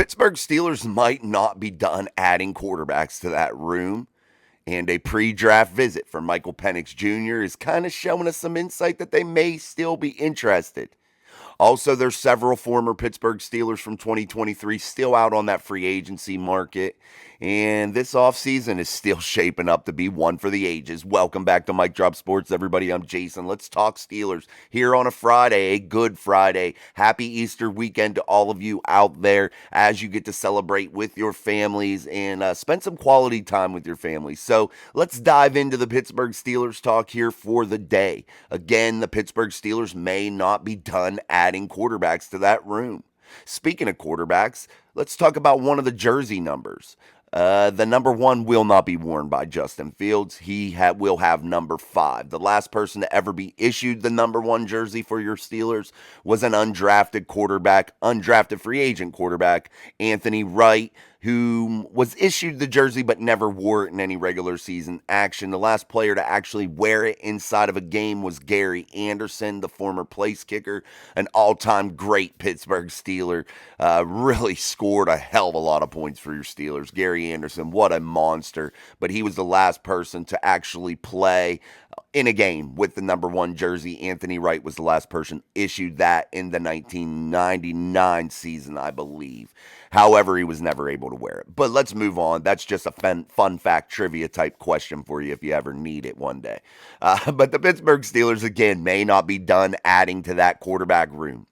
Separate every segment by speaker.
Speaker 1: Pittsburgh Steelers might not be done adding quarterbacks to that room, and a pre-draft visit for Michael Penix Jr. is kind of showing us some insight that they may still be interested. Also, there's several former Pittsburgh Steelers from 2023 still out on that free agency market. And this offseason is still shaping up to be one for the ages. Welcome back to Mike Drop Sports, everybody. I'm Jason. Let's talk Steelers here on a Friday, a good Friday. Happy Easter weekend to all of you out there as you get to celebrate with your families and spend some quality time with your families. So let's dive into the Pittsburgh Steelers talk here for the day. Again, the Pittsburgh Steelers may not be done adding quarterbacks to that room. Speaking of quarterbacks, let's talk about one of the jersey numbers. The number 1 will not be worn by Justin Fields. He will have number 5. The last person to ever be issued the number 1 jersey for your Steelers was an undrafted free agent quarterback, Anthony Wright, who was issued the jersey but never wore it in any regular season action. The last player to actually wear it inside of a game was Gary Anderson, the former place kicker, an all-time great Pittsburgh Steeler. Really scored a hell of a lot of points for your Steelers. Gary Anderson, what a monster. But he was the last person to actually play in a game with the number 1 jersey. Anthony Wright was the last person issued that in the 1999 season, I believe. However, he was never able to wear it. But let's move on. That's just a fun fact trivia type question for you if you ever need it one day. But the Pittsburgh Steelers, again, may not be done adding to that quarterback room.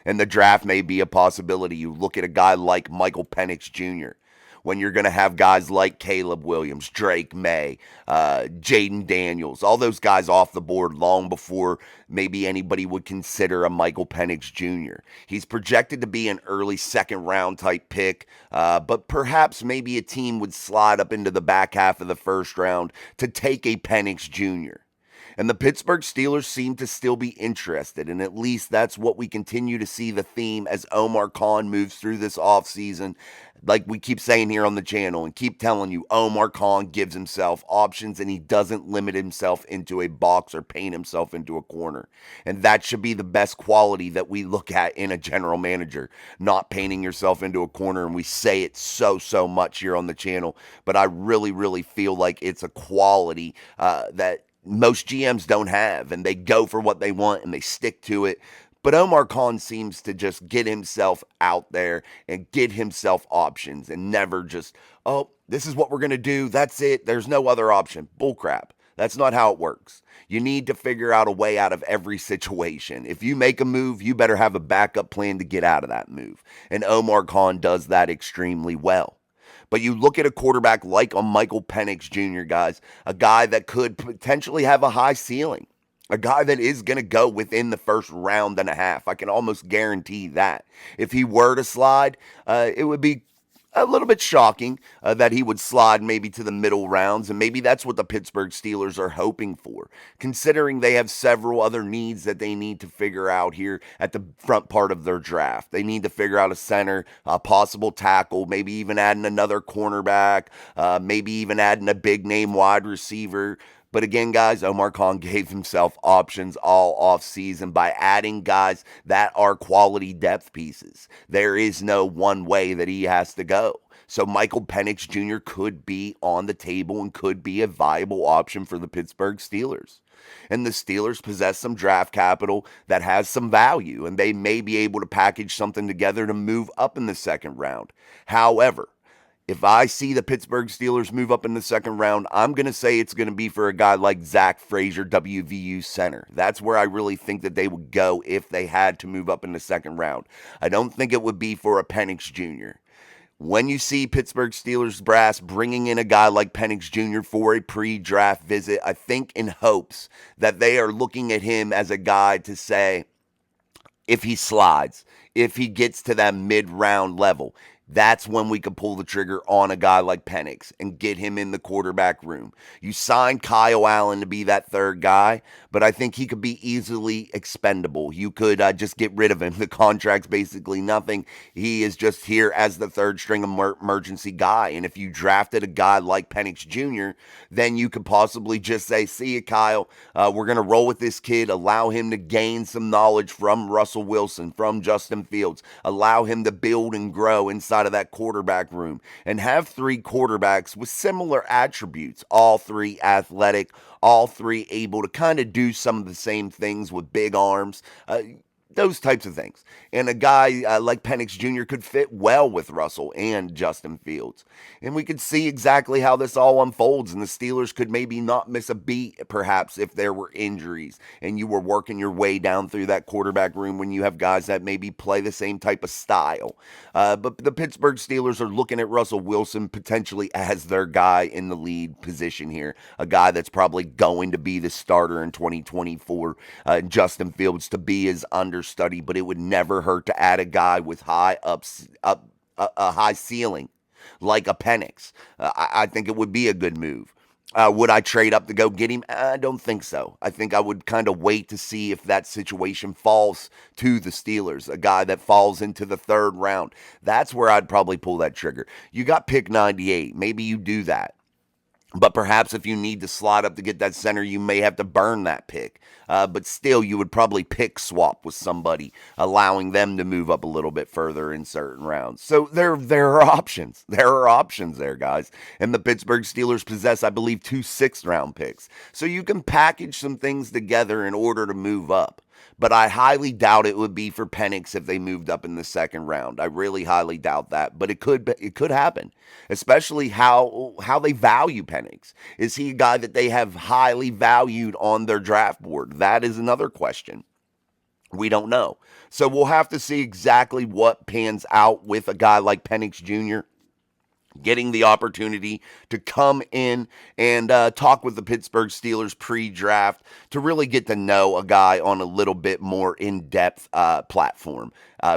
Speaker 1: And the draft may be a possibility. You look at a guy like Michael Penix Jr., when you're going to have guys like Caleb Williams, Drake May, Jaden Daniels, all those guys off the board long before maybe anybody would consider a Michael Penix Jr. He's projected to be an early second round type pick, but perhaps maybe a team would slide up into the back half of the first round to take a Penix Jr. And the Pittsburgh Steelers seem to still be interested, and at least that's what we continue to see the theme as Omar Khan moves through this offseason. Like we keep saying here on the channel and keep telling you, Omar Khan gives himself options and he doesn't limit himself into a box or paint himself into a corner. And that should be the best quality that we look at in a general manager, not painting yourself into a corner. And we say it so much here on the channel, but I really feel like it's a quality that most GMs don't have, and they go for what they want and they stick to it. But Omar Khan seems to just get himself out there and get himself options and never just, oh, this is what we're going to do. That's it. There's no other option. Bullcrap. That's not how it works. You need to figure out a way out of every situation. If you make a move, you better have a backup plan to get out of that move. And Omar Khan does that extremely well. But you look at a quarterback like a Michael Penix Jr., guys, a guy that could potentially have a high ceiling. A guy that is going to go within the first round and a half. I can almost guarantee that. If he were to slide, it would be a little bit shocking that he would slide maybe to the middle rounds, and maybe that's what the Pittsburgh Steelers are hoping for, considering they have several other needs that they need to figure out here at the front part of their draft. They need to figure out a center, a possible tackle, maybe even adding another cornerback, maybe even adding a big-name wide receiver. But again, guys, Omar Khan gave himself options all offseason by adding guys that are quality depth pieces. There is no one way that he has to go. So Michael Penix Jr. could be on the table and could be a viable option for the Pittsburgh Steelers. And the Steelers possess some draft capital that has some value, and they may be able to package something together to move up in the second round. However, if I see the Pittsburgh Steelers move up in the second round, I'm going to say it's going to be for a guy like Zach Frazier, WVU center. That's where I really think that they would go if they had to move up in the second round. I don't think it would be for a Penix Jr. When you see Pittsburgh Steelers brass bringing in a guy like Penix Jr. for a pre-draft visit, I think in hopes that they are looking at him as a guy to say, if he slides, if he gets to that mid-round level, that's when we could pull the trigger on a guy like Penix and get him in the quarterback room. You signed Kyle Allen to be that third guy, but I think he could be easily expendable. You could just get rid of him. The contract's basically nothing. He is just here as the third string emergency guy. And if you drafted a guy like Penix Jr., then you could possibly just say, see you, Kyle. We're going to roll with this kid, allow him to gain some knowledge from Russell Wilson, from Justin Fields, allow him to build and grow inside inside of that quarterback room and have three quarterbacks with similar attributes, all three athletic, all three able to kind of do some of the same things with big arms. Those types of things. And a guy like Penix Jr. could fit well with Russell and Justin Fields. And we could see exactly how this all unfolds. And the Steelers could maybe not miss a beat, perhaps, if there were injuries and you were working your way down through that quarterback room when you have guys that maybe play the same type of style. But the Pittsburgh Steelers are looking at Russell Wilson potentially as their guy in the lead position here, a guy that's probably going to be the starter in 2024. Justin Fields to be his understudy, but it would never hurt to add a guy with a high ceiling like a Penix. I think it would be a good move. Would I trade up to go get him? I don't think so. I think I would kind of wait to see if that situation falls to the Steelers, a guy that falls into the third round. That's where I'd probably pull that trigger. You got pick 98. Maybe you do that. But perhaps if you need to slide up to get that center, you may have to burn that pick. But still, you would probably pick swap with somebody, allowing them to move up a little bit further in certain rounds. So there are options. There are options there, guys. And the Pittsburgh Steelers possess, I believe, 2 6th-round picks. So you can package some things together in order to move up. But I highly doubt it would be for Penix if they moved up in the second round. I really highly doubt that, but it could happen, especially how they value Penix. Is he a guy that they have highly valued on their draft board? That is another question. We don't know. So we'll have to see exactly what pans out with a guy like Penix Jr. getting the opportunity to come in and talk with the Pittsburgh Steelers pre-draft to really get to know a guy on a little bit more in-depth platform.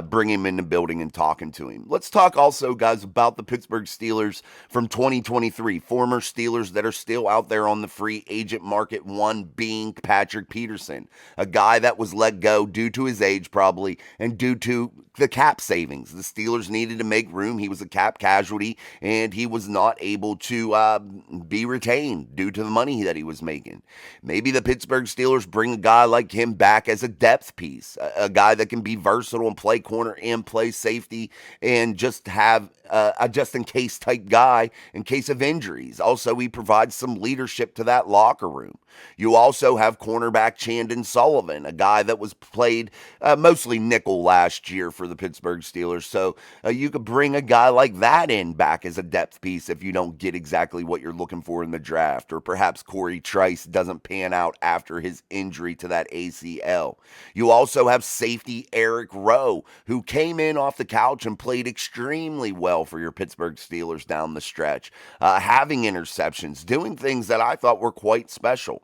Speaker 1: Bring him in the building and talking to him. Let's talk also, guys, about the Pittsburgh Steelers from 2023. Former Steelers that are still out there on the free agent market, one being Patrick Peterson, a guy that was let go due to his age probably and due to the cap savings. The Steelers needed to make room. He was a cap casualty, and he was not able to be retained due to the money that he was making. Maybe the Pittsburgh Steelers bring a guy like him back as a depth piece, a guy that can be versatile and play corner and play safety and just have a just-in-case type guy in case of injuries. Also, he provides some leadership to that locker room. You also have cornerback Chandon Sullivan, a guy that was played mostly nickel last year for the Pittsburgh Steelers. So you could bring a guy like that in back as a depth piece if you don't get exactly what you're looking for in the draft. Or perhaps Corey Trice doesn't pan out after his injury to that ACL. You also have safety Eric Rowe, who came in off the couch and played extremely well for your Pittsburgh Steelers down the stretch, having interceptions, doing things that I thought were quite special.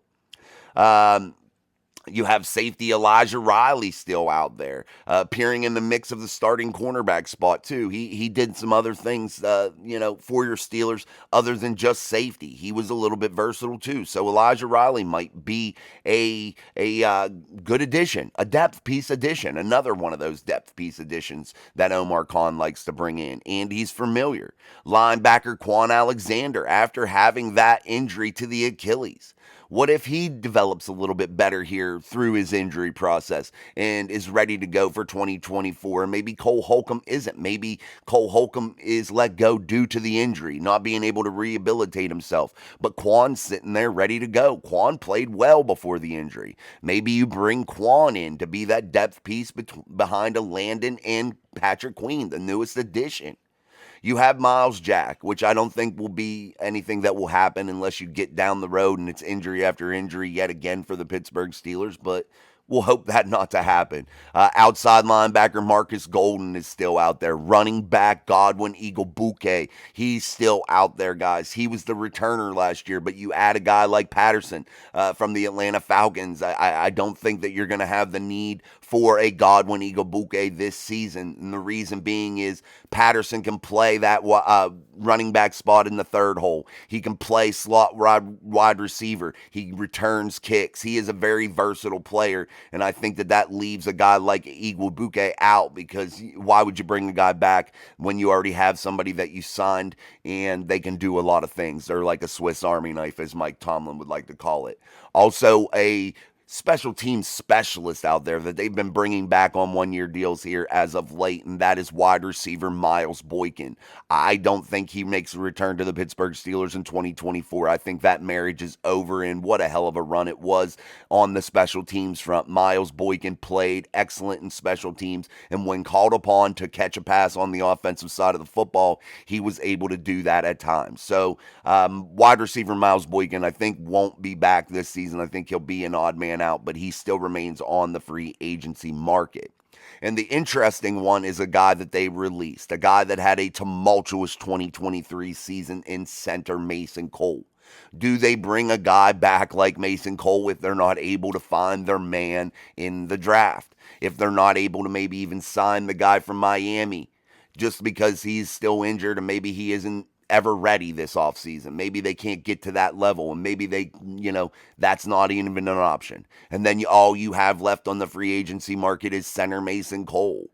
Speaker 1: You have safety Elijah Riley still out there, appearing in the mix of the starting cornerback spot too. He did some other things, for your Steelers other than just safety. He was a little bit versatile too. So Elijah Riley might be a good addition, a depth piece addition, another one of those depth piece additions that Omar Khan likes to bring in, and he's familiar. Linebacker Quan Alexander, after having that injury to the Achilles. What if he develops a little bit better here through his injury process and is ready to go for 2024? Maybe Cole Holcomb isn't. Maybe Cole Holcomb is let go due to the injury, not being able to rehabilitate himself. But Quan's sitting there ready to go. Quan played well before the injury. Maybe you bring Quan in to be that depth piece behind a Landon and Patrick Queen, the newest addition. You have Miles Jack, which I don't think will be anything that will happen unless you get down the road and it's injury after injury yet again for the Pittsburgh Steelers, but we'll hope that not to happen. Outside linebacker Marcus Golden is still out there. Running back Godwin Igwebuike, he's still out there, guys. He was the returner last year, but you add a guy like Patterson from the Atlanta Falcons. I don't think that you're going to have the need for a Godwin Igwebuike this season. And the reason being is Patterson can play that running back spot in the third hole. He can play slot wide receiver. He returns kicks. He is a very versatile player. And I think that leaves a guy like Igwebuike out, because why would you bring a guy back when you already have somebody that you signed and they can do a lot of things? They're like a Swiss Army knife, as Mike Tomlin would like to call it. Also, a special teams specialist out there that they've been bringing back on 1-year deals here as of late, and that is wide receiver Miles Boykin. I don't think he makes a return to the Pittsburgh Steelers in 2024. I think that marriage is over, and what a hell of a run it was on the special teams front. Miles Boykin played excellent in special teams, and when called upon to catch a pass on the offensive side of the football, he was able to do that at times. So, wide receiver Miles Boykin, I think, won't be back this season. I think he'll be an odd man out, but he still remains on the free agency market. And the interesting one is a guy that they released, a guy that had a tumultuous 2023 season in center Mason Cole. Do they bring a guy back like Mason Cole if they're not able to find their man in the draft? If they're not able to maybe even sign the guy from Miami just because he's still injured and maybe he isn't ever ready this offseason. Maybe they can't get to that level, and maybe that's not even an option. And then all you have left on the free agency market is center Mason Cole.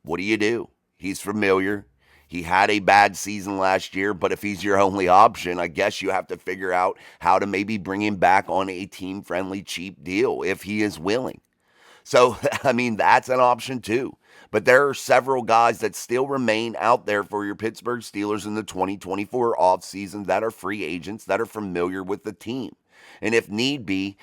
Speaker 1: What do you do? He's familiar. He had a bad season last year, but if he's your only option, I guess you have to figure out how to maybe bring him back on a team-friendly cheap deal if he is willing. So, I mean, that's an option too. But there are several guys that still remain out there for your Pittsburgh Steelers in the 2024 offseason that are free agents that are familiar with the team. And if need be,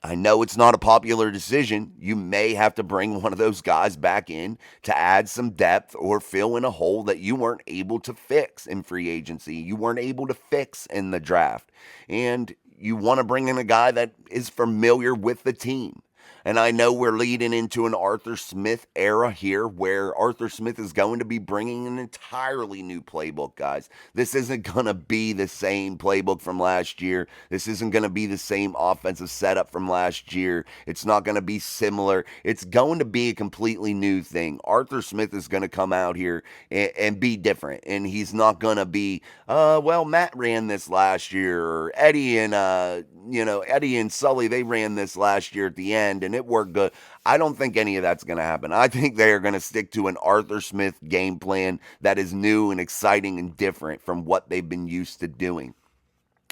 Speaker 1: I know it's not a popular decision. You may have to bring one of those guys back in to add some depth or fill in a hole that you weren't able to fix in free agency. You weren't able to fix in the draft. And you want to bring in a guy that is familiar with the team. And I know we're leading into an Arthur Smith era here where Arthur Smith is going to be bringing an entirely new playbook, guys. This isn't going to be the same playbook from last year. This isn't going to be the same offensive setup from last year. It's not going to be similar. It's going to be a completely new thing. Arthur Smith is going to come out here and be different. And he's not going to be, well, Matt ran this last year, or Eddie and Sully, they ran this last year at the end, and it worked good. I don't think any of that's going to happen. I think they are going to stick to an Arthur Smith game plan that is new and exciting and different from what they've been used to doing.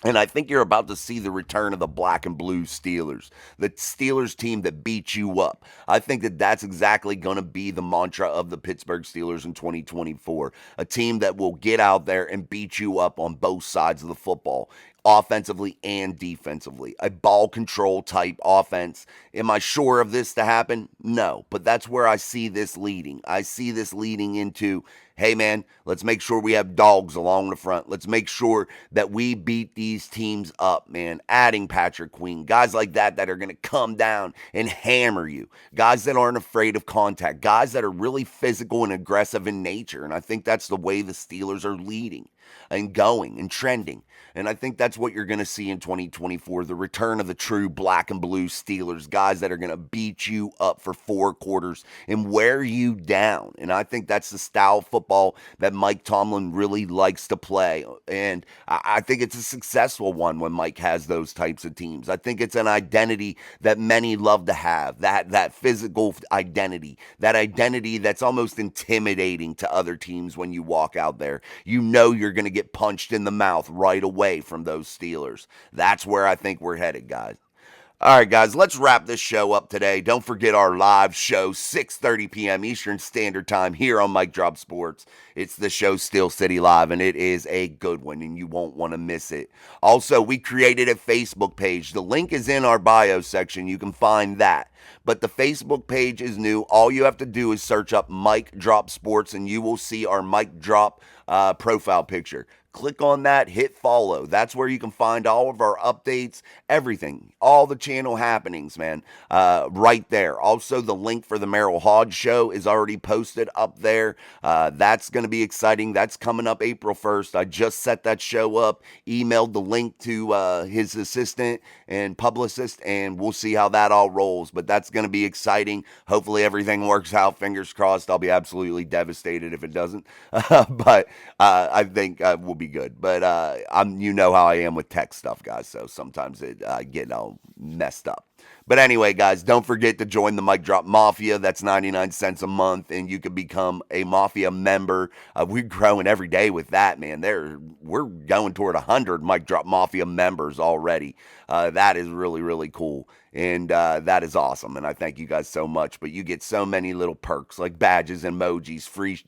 Speaker 1: And I think you're about to see the return of the black and blue Steelers, the Steelers team that beat you up. I think that that's exactly going to be the mantra of the Pittsburgh Steelers in 2024, a team that will get out there and beat you up on both sides of the football, offensively and defensively. A ball control type offense. Am I sure of this to happen? No, but that's where I see this leading. I see this leading into, hey man, let's make sure we have dogs along the front. Let's make sure that we beat these teams up, man. Adding Patrick Queen, guys like that are going to come down and hammer you. Guys that aren't afraid of contact. Guys that are really physical and aggressive in nature. And I think that's the way the Steelers are leading and going and trending. And I think that's what you're going to see in 2024, the return of the true black and blue Steelers, guys that are going to beat you up for 4 quarters and wear you down. And I think that's the style of football that Mike Tomlin really likes to play. And I think it's a successful one when Mike has those types of teams. I think it's an identity that many love to have, that physical identity, that identity that's almost intimidating to other teams when you walk out there. You know you're going to get punched in the mouth right away from those Steelers. That's where I think we're headed, guys. All right, guys, let's wrap this show up today. Don't forget our live show, 6:30 p.m. Eastern Standard Time here on Mic Drop Sports. It's the show Steel City Live, and it is a good one, and you won't want to miss it. Also, we created a Facebook page. The link is in our bio section. You can find that. But the Facebook page is new. All you have to do is search up Mic Drop Sports, and you will see our Mic Drop profile picture. Click on that, hit follow. That's where you can find all of our updates, everything, all the channel happenings, man, right there. Also, the link for the Merrill Hodge show is already posted up there. That's going to be exciting. That's coming up April 1st. I just set that show up, emailed the link to his assistant and publicist, and we'll see how that all rolls. But that's going to be exciting. Hopefully everything works out. Fingers crossed. I'll be absolutely devastated if it doesn't. But I think we'll be good. But you know how I am with tech stuff, guys, so sometimes it get all messed up. But anyway, guys, don't forget to join the Mic Drop Mafia. That's 99 cents a month, and you can become a Mafia member. We're growing every day with that, man. We're going toward 100 Mic Drop Mafia members already. That is really, really cool. And that is awesome. And I thank you guys so much. But you get so many little perks like badges, emojis, free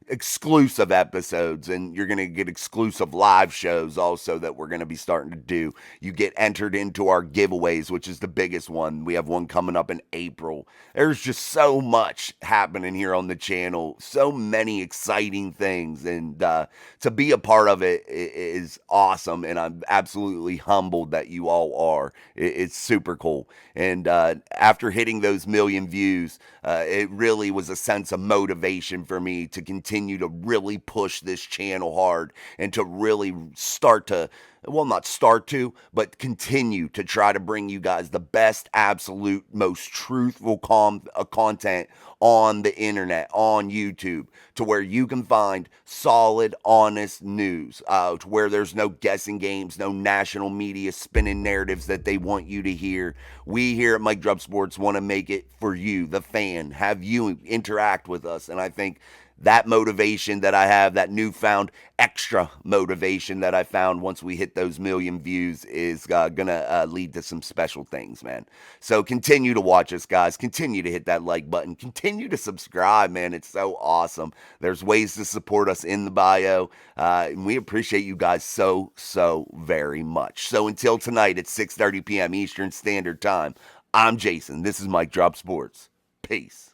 Speaker 1: exclusive episodes, and you're going to get exclusive live shows also that we're going to be starting to do. You get entered into our giveaways, which is the biggest one. We have one coming up in April. There's just so much happening here on the channel, so many exciting things, and to be a part of it is awesome. And I'm absolutely humbled that you all are. It's super cool. And after hitting those million views, it really was a sense of motivation for me to continue to really push this channel hard and to really start to, well, not start to, but continue to try to bring you guys the best, absolute, most truthful content on the internet, on YouTube, to where you can find solid, honest news, to where there's no guessing games, no national media spinning narratives that they want you to hear. We here at Mike Drop Sports want to make it for you, the fan, have you interact with us. And I think that motivation that I have, that newfound extra motivation that I found once we hit those million views, is going to lead to some special things, man. So continue to watch us, guys. Continue to hit that like button. Continue to subscribe, man. It's so awesome. There's ways to support us in the bio. And we appreciate you guys so, so very much. So until tonight at 6:30 p.m. Eastern Standard Time, I'm Jason. This is Mike Drop Sports. Peace.